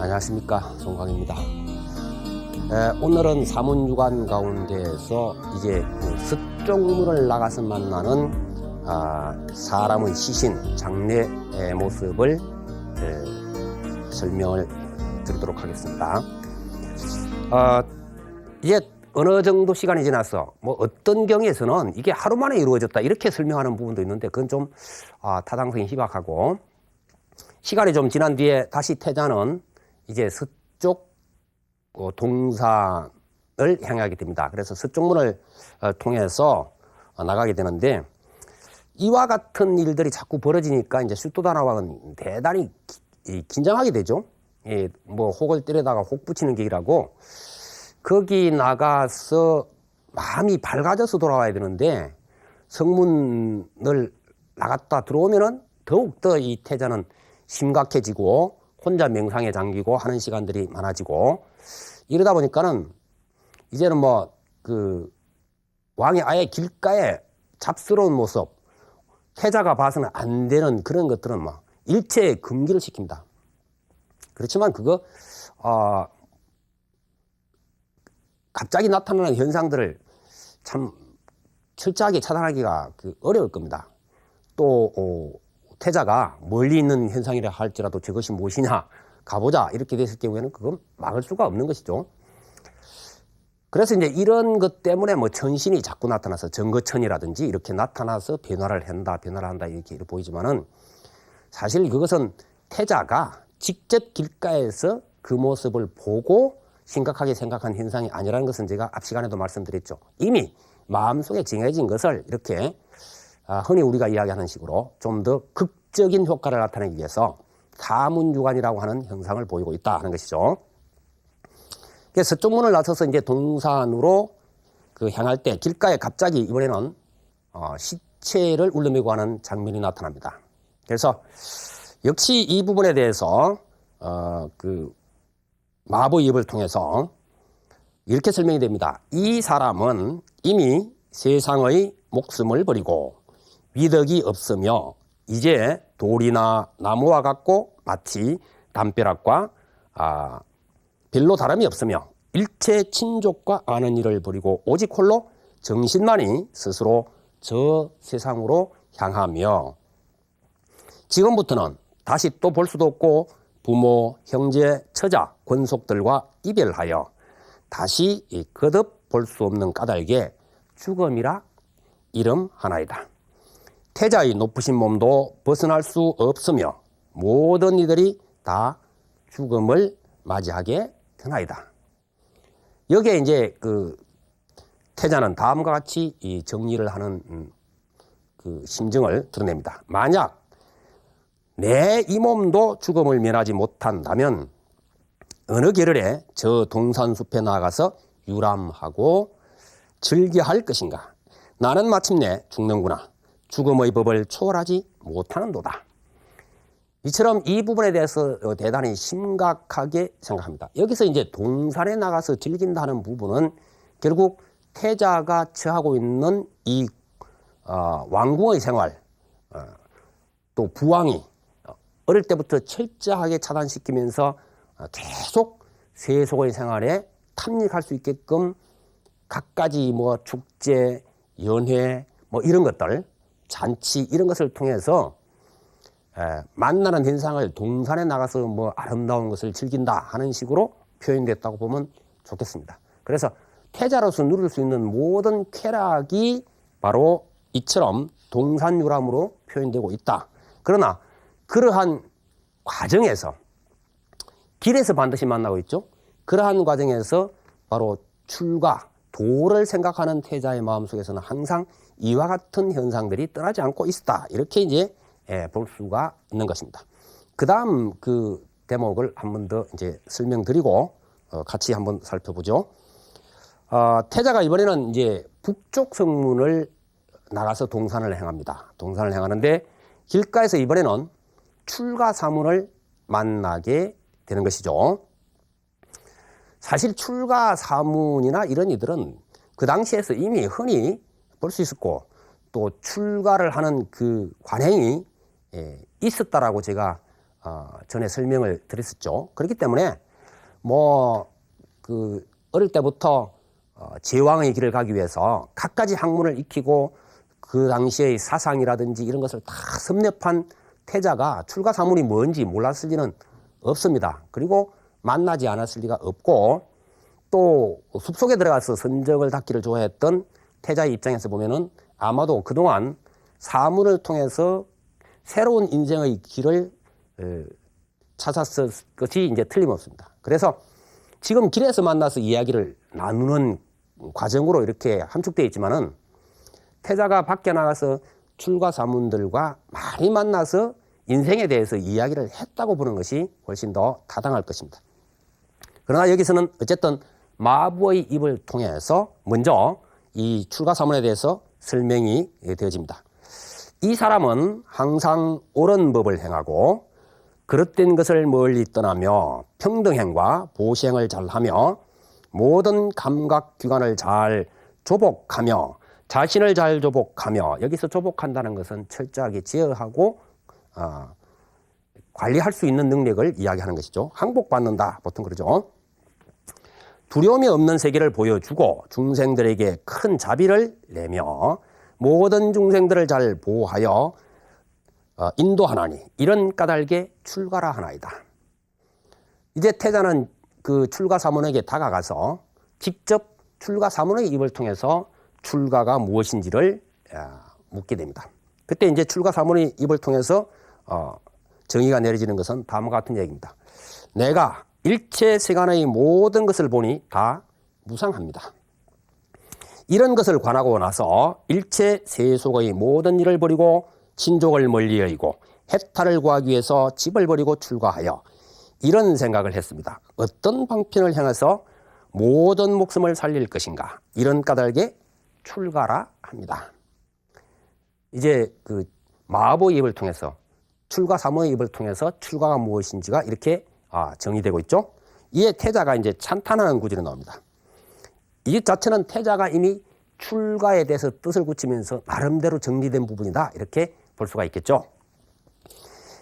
안녕하십니까, 송광입니다. 오늘은 사문유관 가운데에서 이제 습종문을 나가서 만나는 사람의 시신, 장례의 모습을 설명을 드리도록 하겠습니다. 이제 어느 정도 시간이 지나서 어떤 경우에서는 이게 하루 만에 이루어졌다 이렇게 설명하는 부분도 있는데 그건 좀 타당성이 희박하고, 시간이 좀 지난 뒤에 다시 태자는 이제 서쪽 동산을 향하게 됩니다. 그래서 서쪽문을 통해서 나가게 되는데, 이와 같은 일들이 자꾸 벌어지니까 이제 술도다나왕은 대단히 긴장하게 되죠. 혹을 때려다가 혹 붙이는 격이라고, 거기 나가서 마음이 밝아져서 돌아와야 되는데 성문을 나갔다 들어오면은 더욱더 이 태자는 심각해지고 혼자 명상에 잠기고 하는 시간들이 많아지고, 이러다 보니까는 이제는 왕이 아예 길가에 잡스러운 모습, 태자가 봐서는 안 되는 그런 것들은 일체 금기를 시킵니다. 그렇지만 그거 갑자기 나타나는 현상들을 참 철저하게 차단하기가 어려울 겁니다. 또 태자가 멀리 있는 현상이라 할지라도 저것이 무엇이냐 가보자 이렇게 됐을 경우에는 그건 막을 수가 없는 것이죠. 그래서 이제 이런 것 때문에 천신이 자꾸 나타나서 정거천이라든지 이렇게 나타나서 변화를 한다 이렇게 보이지만은, 사실 그것은 태자가 직접 길가에서 그 모습을 보고 심각하게 생각한 현상이 아니라는 것은 제가 앞 시간에도 말씀드렸죠. 이미 마음속에 정해진 것을 이렇게 흔히 우리가 이야기하는 식으로 좀 더 극적인 효과를 나타내기 위해서 사문유관이라고 하는 형상을 보이고 있다 하는 것이죠. 그래서 서쪽문을 나서서 이제 동산으로 향할 때 길가에 갑자기 이번에는 시체를 울려매고 하는 장면이 나타납니다. 그래서 역시 이 부분에 대해서 마부의 입을 통해서 이렇게 설명이 됩니다. 이 사람은 이미 세상의 목숨을 버리고 위덕이 없으며 이제 돌이나 나무와 같고 마치 담벼락과 별로 다름이 없으며 일체 친족과 아는 일을 버리고 오직 홀로 정신만이 스스로 저 세상으로 향하며, 지금부터는 다시 또 볼 수도 없고 부모, 형제, 처자, 권속들과 이별하여 다시 거듭 볼 수 없는 까닭에 죽음이라 이름하나이다. 태자의 높으신 몸도 벗어날 수 없으며 모든 이들이 다 죽음을 맞이하게 되나이다. 여기에 이제 태자는 다음과 같이 이 정리를 하는 심정을 드러냅니다. 만약 내 이 몸도 죽음을 면하지 못한다면 어느 계를에 저 동산숲에 나가서 유람하고 즐겨할 것인가. 나는 마침내 죽는구나. 죽음의 법을 초월하지 못하는도다. 이처럼 이 부분에 대해서 대단히 심각하게 생각합니다. 여기서 이제 동산에 나가서 즐긴다는 부분은 결국 태자가 처하고 있는 이 왕궁의 생활, 또 부왕이 어릴 때부터 철저하게 차단시키면서 계속 세속의 생활에 탐닉할 수 있게끔 갖가지 축제, 연회 이런 것들, 잔치 이런 것을 통해서 만나는 현상을 동산에 나가서 아름다운 것을 즐긴다 하는 식으로 표현됐다고 보면 좋겠습니다. 그래서 태자로서 누릴 수 있는 모든 쾌락이 바로 이처럼 동산유람으로 표현되고 있다. 그러나 그러한 과정에서 길에서 반드시 만나고 있죠. 그러한 과정에서 바로 출가, 도를 생각하는 태자의 마음속에서는 항상 이와 같은 현상들이 떠나지 않고 있었다. 이렇게 이제 볼 수가 있는 것입니다. 그 다음 대목을 한 번 더 이제 설명드리고 같이 한번 살펴보죠. 태자가 이번에는 이제 북쪽 성문을 나가서 동산을 향합니다. 동산을 향하는데 길가에서 이번에는 출가사문을 만나게 되는 것이죠. 사실 출가사문이나 이런 이들은 그 당시에서 이미 흔히 볼 수 있었고, 또 출가를 하는 관행이 있었다라고 제가 전에 설명을 드렸었죠. 그렇기 때문에 어릴 때부터 제왕의 길을 가기 위해서 갖가지 학문을 익히고 그 당시의 사상이라든지 이런 것을 다 섭렵한 태자가 출가사문이 뭔지 몰랐을 리는 없습니다. 그리고 만나지 않았을 리가 없고, 또 숲속에 들어가서 선적을 닦기를 좋아했던 태자의 입장에서 보면은 아마도 그동안 사문을 통해서 새로운 인생의 길을 찾았을 것이 이제 틀림없습니다. 그래서 지금 길에서 만나서 이야기를 나누는 과정으로 이렇게 함축되어 있지만은, 태자가 밖에 나가서 출가사문들과 많이 만나서 인생에 대해서 이야기를 했다고 보는 것이 훨씬 더 타당할 것입니다. 그러나 여기서는 어쨌든 마부의 입을 통해서 먼저 이 출가사문에 대해서 설명이 되어집니다. 이 사람은 항상 옳은 법을 행하고 그릇된 것을 멀리 떠나며 평등행과 보시행을 잘하며 모든 감각기관을 잘 조복하며 자신을 잘 조복하며, 여기서 조복한다는 것은 철저하게 제어하고 관리할 수 있는 능력을 이야기하는 것이죠. 항복받는다, 보통 그러죠. 두려움이 없는 세계를 보여주고 중생들에게 큰 자비를 내며 모든 중생들을 잘 보호하여 인도하나니 이런 까닭에 출가라 하나이다. 이제 태자는 그 출가사문에게 다가가서 직접 출가사문의 입을 통해서 출가가 무엇인지를 묻게 됩니다. 그때 이제 출가사문의 입을 통해서 정의가 내려지는 것은 다음과 같은 얘기입니다. 내가 일체 세간의 모든 것을 보니 다 무상합니다. 이런 것을 관하고 나서 일체 세속의 모든 일을 버리고 친족을 멀리 여의고 해탈을 구하기 위해서 집을 버리고 출가하여 이런 생각을 했습니다. 어떤 방편을 향해서 모든 목숨을 살릴 것인가, 이런 까닭에 출가라 합니다. 이제 그 마부의 입을 통해서, 출가사무의 입을 통해서 출가가 무엇인지가 이렇게 정의되고 있죠. 이에 태자가 이제 찬탄하는 구절이 나옵니다. 이 자체는 태자가 이미 출가에 대해서 뜻을 굳히면서 나름대로 정리된 부분이다, 이렇게 볼 수가 있겠죠.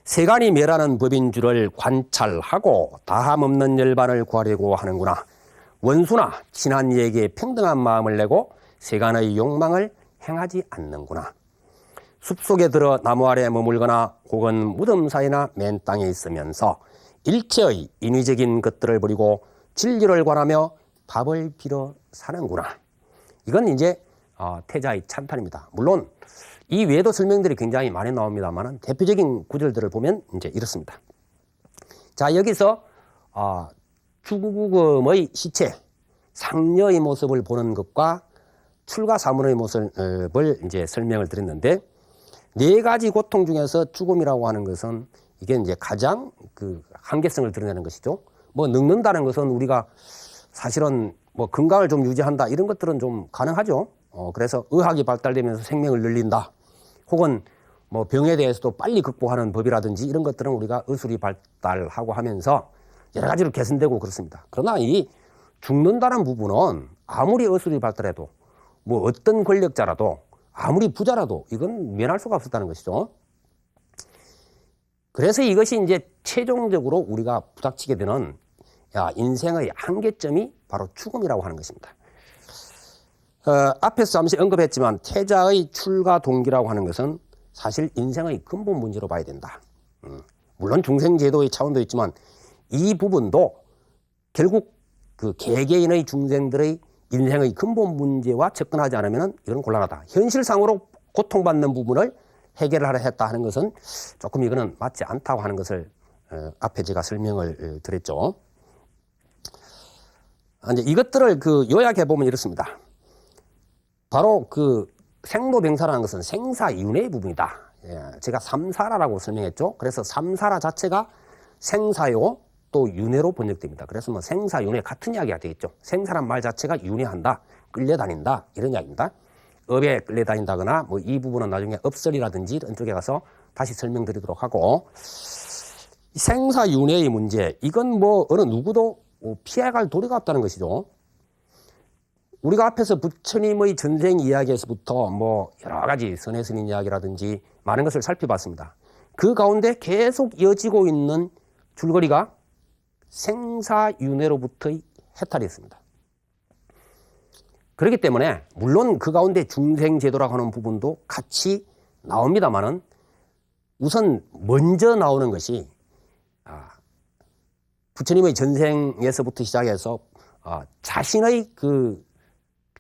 세간이 멸하는 법인 줄을 관찰하고 다함 없는 열반을 구하려고 하는구나. 원수나 친한 이에게 평등한 마음을 내고 세간의 욕망을 행하지 않는구나. 숲속에 들어 나무 아래 머물거나 혹은 무덤 사이나 맨 땅에 있으면서 일체의 인위적인 것들을 버리고 진리를 관하며 밥을 빌어 사는구나. 이건 이제 태자의 찬탄입니다. 물론 이 외에도 설명들이 굉장히 많이 나옵니다만 대표적인 구절들을 보면 이제 이렇습니다. 자, 여기서 죽음의 시체, 상녀의 모습을 보는 것과 출가사문의 모습을 이제 설명을 드렸는데, 네 가지 고통 중에서 죽음이라고 하는 것은 이게 이제 가장 그 한계성을 드러내는 것이죠. 늙는다는 것은 우리가 사실은 건강을 좀 유지한다, 이런 것들은 좀 가능하죠. 그래서 의학이 발달되면서 생명을 늘린다, 혹은 병에 대해서도 빨리 극복하는 법이라든지 이런 것들은 우리가 의술이 발달하고 하면서 여러 가지로 개선되고 그렇습니다. 그러나 이 죽는다는 부분은 아무리 의술이 발달해도 어떤 권력자라도 아무리 부자라도 이건 면할 수가 없었다는 것이죠. 그래서 이것이 이제 최종적으로 우리가 부닥치게 되는 인생의 한계점이 바로 죽음이라고 하는 것입니다. 앞에서 잠시 언급했지만 태자의 출가 동기라고 하는 것은 사실 인생의 근본 문제로 봐야 된다. 물론 중생제도의 차원도 있지만 이 부분도 결국 그 개개인의 중생들의 인생의 근본 문제와 접근하지 않으면 이건 곤란하다. 현실상으로 고통받는 부분을 해결하려 했다 하는 것은 조금 이거는 맞지 않다고 하는 것을 앞에 제가 설명을 드렸죠. 이제 이것들을 요약해 보면 이렇습니다. 바로 생로병사라는 것은 생사윤회의 부분이다. 제가 삼사라라고 설명했죠. 그래서 삼사라 자체가 생사요 또 윤회로 번역됩니다. 그래서 생사윤회 같은 이야기가 되겠죠. 생사란 말 자체가 윤회한다, 끌려다닌다, 이런 이야기입니다. 업에 끌려다닌다거나 이 부분은 나중에 업설이라든지 이런 쪽에 가서 다시 설명드리도록 하고, 생사윤회의 문제, 이건 어느 누구도 피해갈 도리가 없다는 것이죠. 우리가 앞에서 부처님의 전생 이야기에서부터 여러 가지 선해스님 이야기라든지 많은 것을 살펴봤습니다. 그 가운데 계속 이어지고 있는 줄거리가 생사윤회로부터의 해탈이었습니다. 그렇기 때문에 물론 그 가운데 중생제도라고 하는 부분도 같이 나옵니다만은 우선 먼저 나오는 것이 부처님의 전생에서부터 시작해서 자신의 그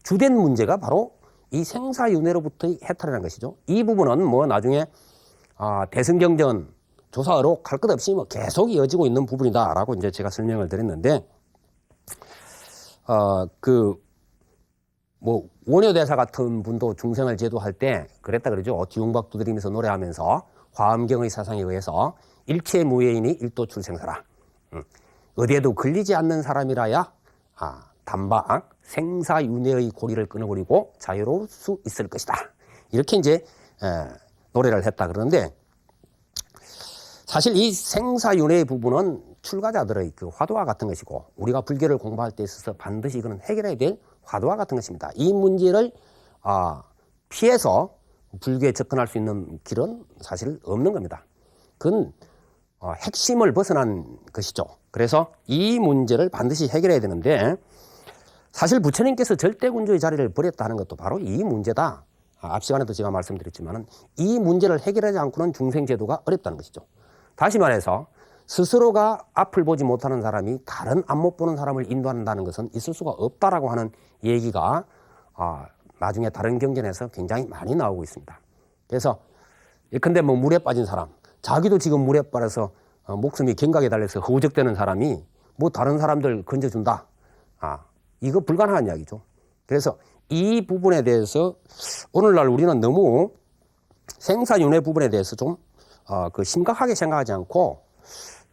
주된 문제가 바로 이 생사윤회로부터의 해탈이라는 것이죠. 이 부분은 뭐 나중에 대승경전 조사로 갈 것 없이 뭐 계속 이어지고 있는 부분이다라고 이제 제가 설명을 드렸는데, 뭐 원효대사 같은 분도 중생을 제도할 때 그랬다 그러죠. 뒤웅박 두드리면서 노래하면서 화엄경의 사상에 의해서 일체 무예인이 일도 출생사라. 어디에도 걸리지 않는 사람이라야 단박 생사윤회의 고리를 끊어버리고 자유로울 수 있을 것이다. 이렇게 이제 노래를 했다 그러는데, 사실 이 생사윤회의 부분은 출가자들의 그 화두와 같은 것이고 우리가 불교를 공부할 때 있어서 반드시 이거는 해결해야 될 화두와 같은 것입니다. 이 문제를 피해서 불교에 접근할 수 있는 길은 사실 없는 겁니다. 그건 핵심을 벗어난 것이죠. 그래서 이 문제를 반드시 해결해야 되는데, 사실 부처님께서 절대군주의 자리를 버렸다는 것도 바로 이 문제다. 앞 시간에도 제가 말씀드렸지만 이 문제를 해결하지 않고는 중생제도가 어렵다는 것이죠. 다시 말해서 스스로가 앞을 보지 못하는 사람이 다른 앞 못 보는 사람을 인도한다는 것은 있을 수가 없다라고 하는 얘기가 나중에 다른 경전에서 굉장히 많이 나오고 있습니다. 그래서 예컨대 뭐 물에 빠진 사람, 자기도 지금 물에 빠져서 목숨이 갱각에 달려서 허우적대는 사람이 뭐 다른 사람들 건져준다. 이거 불가능한 이야기죠. 그래서 이 부분에 대해서 오늘날 우리는 너무 생사윤회 부분에 대해서 좀 심각하게 생각하지 않고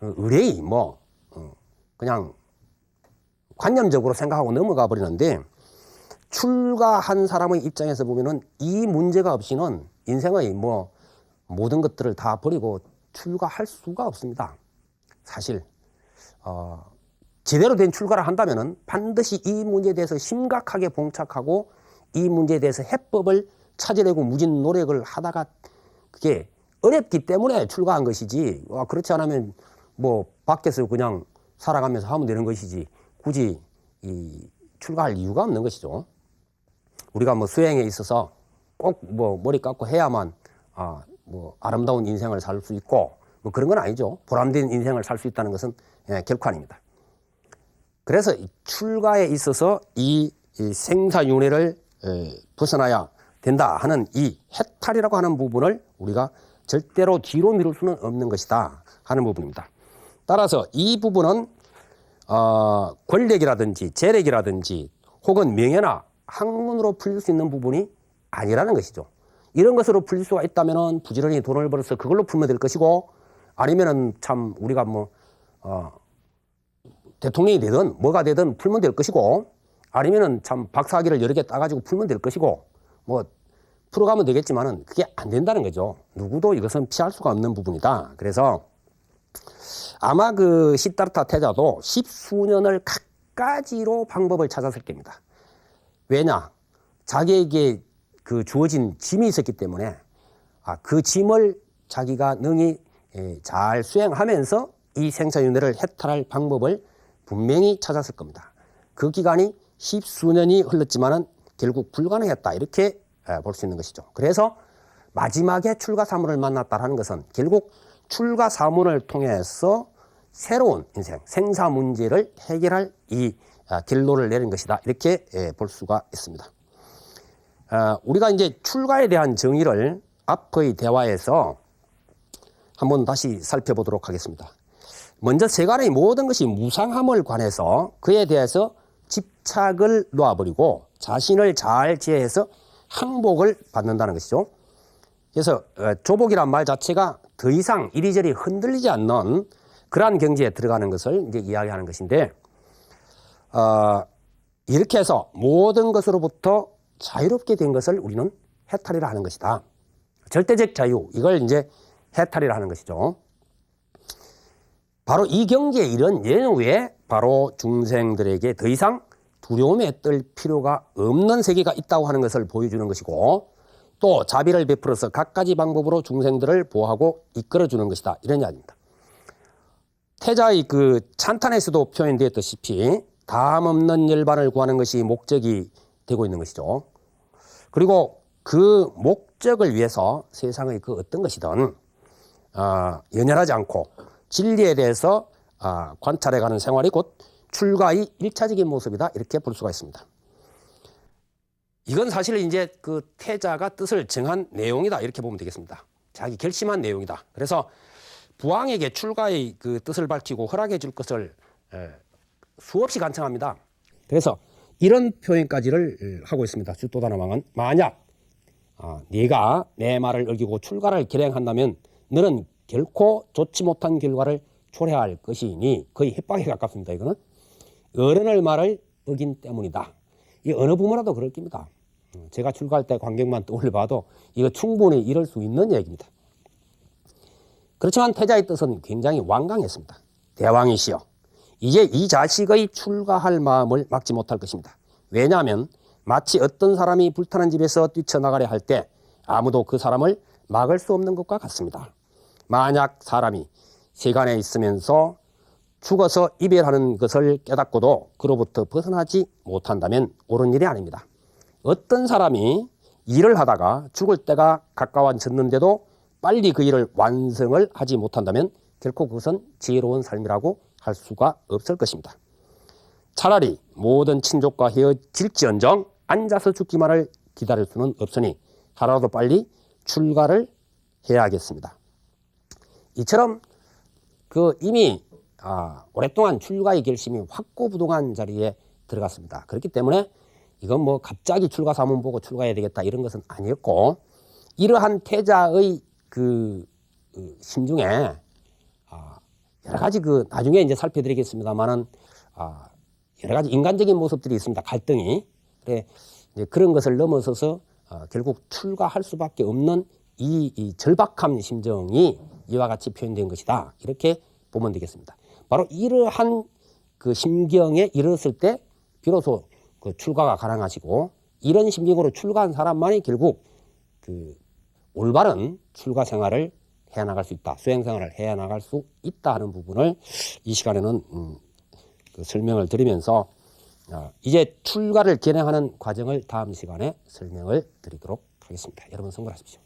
의뢰이 그냥 관념적으로 생각하고 넘어가 버리는데, 출가한 사람의 입장에서 보면은 이 문제가 없이는 인생의 모든 것들을 다 버리고 출가할 수가 없습니다. 사실 제대로 된 출가를 한다면은 반드시 이 문제에 대해서 심각하게 봉착하고 이 문제에 대해서 해법을 찾으려고 무진 노력을 하다가 그게 어렵기 때문에 출가한 것이지, 그렇지 않으면 뭐 밖에서 그냥 살아가면서 하면 되는 것이지 굳이 출가할 이유가 없는 것이죠. 우리가 뭐 수행에 있어서 꼭 머리 깎고 해야만 아름다운 인생을 살 수 있고 뭐 그런 건 아니죠. 보람된 인생을 살 수 있다는 것은 결코 아닙니다. 그래서 출가에 있어서 이 생사윤회를 벗어나야 된다 하는 이 해탈이라고 하는 부분을 우리가 절대로 뒤로 미룰 수는 없는 것이다 하는 부분입니다. 따라서 이 부분은 권력이라든지 재력이라든지 혹은 명예나 학문으로 풀릴 수 있는 부분이 아니라는 것이죠. 이런 것으로 풀릴 수가 있다면 부지런히 돈을 벌어서 그걸로 풀면 될 것이고, 아니면은 참 우리가 대통령이 되든 뭐가 되든 풀면 될 것이고, 아니면은 참 박사학위를 여러 개 따가지고 풀면 될 것이고, 풀어가면 되겠지만은 그게 안 된다는 거죠. 누구도 이것은 피할 수가 없는 부분이다. 그래서 아마 그 시다르타 태자도 십수년을 갖가지로 방법을 찾았을 겁니다. 왜냐? 자기에게 그 주어진 짐이 있었기 때문에 그 짐을 자기가 능히 잘 수행하면서 이 생사윤회를 해탈할 방법을 분명히 찾았을 겁니다. 그 기간이 십수년이 흘렀지만은 결국 불가능했다, 이렇게 볼 수 있는 것이죠. 그래서 마지막에 출가사문을 만났다는 것은 결국 출가사문을 통해서 새로운 인생, 생사 문제를 해결할 이 결론을 내린 것이다, 이렇게 볼 수가 있습니다. 우리가 이제 출가에 대한 정의를 앞의 대화에서 한번 다시 살펴보도록 하겠습니다. 먼저 세간의 모든 것이 무상함을 관해서 그에 대해서 집착을 놓아버리고 자신을 잘 지혜해서 항복을 받는다는 것이죠. 그래서 조복이란 말 자체가 더 이상 이리저리 흔들리지 않는 그러한 경지에 들어가는 것을 이제 이야기하는 것인데, 이렇게 해서 모든 것으로부터 자유롭게 된 것을 우리는 해탈이라 하는 것이다. 절대적 자유, 이걸 이제 해탈이라 하는 것이죠. 바로 이 경지에 이른 예는 후에 바로 중생들에게 더 이상 두려움에 떨 필요가 없는 세계가 있다고 하는 것을 보여주는 것이고, 또 자비를 베풀어서 갖가지 방법으로 중생들을 보호하고 이끌어주는 것이다. 이런 이야기입니다. 태자의 그 찬탄에서도 표현되었다시피 담 없는 열반을 구하는 것이 목적이 되고 있는 것이죠. 그리고 그 목적을 위해서 세상의 그 어떤 것이든 연연하지 않고 진리에 대해서 관찰해가는 생활이 곧 출가의 1차적인 모습이다. 이렇게 볼 수가 있습니다. 이건 사실 이제 그 태자가 뜻을 정한 내용이다. 이렇게 보면 되겠습니다. 자기 결심한 내용이다. 그래서 부왕에게 출가의 그 뜻을 밝히고 허락해 줄 것을 수없이 간청합니다. 그래서 이런 표현까지를 하고 있습니다. 주도다나왕은 만약 네가 내 말을 어기고 출가를 결행한다면 너는 결코 좋지 못한 결과를 초래할 것이니 거의 협박에 가깝습니다. 이거는 어른의 말을 어긴 때문이다. 이 어느 부모라도 그럴 겁니다. 제가 출가할 때 광경만 떠올려봐도 이거 충분히 이럴 수 있는 얘기입니다. 그렇지만 태자의 뜻은 굉장히 완강했습니다. 대왕이시여, 이제 이 자식의 출가할 마음을 막지 못할 것입니다. 왜냐하면 마치 어떤 사람이 불타는 집에서 뛰쳐나가려 할 때 아무도 그 사람을 막을 수 없는 것과 같습니다. 만약 사람이 세간에 있으면서 죽어서 이별하는 것을 깨닫고도 그로부터 벗어나지 못한다면 옳은 일이 아닙니다. 어떤 사람이 일을 하다가 죽을 때가 가까워졌는데도 빨리 그 일을 완성을 하지 못한다면 결코 그것은 지혜로운 삶이라고 할 수가 없을 것입니다. 차라리 모든 친족과 헤어질지언정 앉아서 죽기만을 기다릴 수는 없으니 하루라도 빨리 출가를 해야겠습니다. 이처럼 그 이미 오랫동안 출가의 결심이 확고부동한 자리에 들어갔습니다. 그렇기 때문에 이건 뭐 갑자기 출가 사문 보고 출가해야 되겠다 이런 것은 아니었고, 이러한 태자의 그 심중에 여러 가지 그 나중에 이제 살펴드리겠습니다만은 여러 가지 인간적인 모습들이 있습니다. 갈등이. 그래 이제 그런 것을 넘어서서 결국 출가할 수밖에 없는 이 절박한 심정이 이와 같이 표현된 것이다. 이렇게 보면 되겠습니다. 바로 이러한 그 심경에 이르렀을 때 비로소 그 출가가 가능하시고, 이런 심경으로 출가한 사람만이 결국 그 올바른 출가 생활을 해나갈 수 있다. 수행 생활을 해나갈 수 있다 하는 부분을 이 시간에는 그 설명을 드리면서 이제 출가를 결행하는 과정을 다음 시간에 설명을 드리도록 하겠습니다. 여러분 성불하십시오.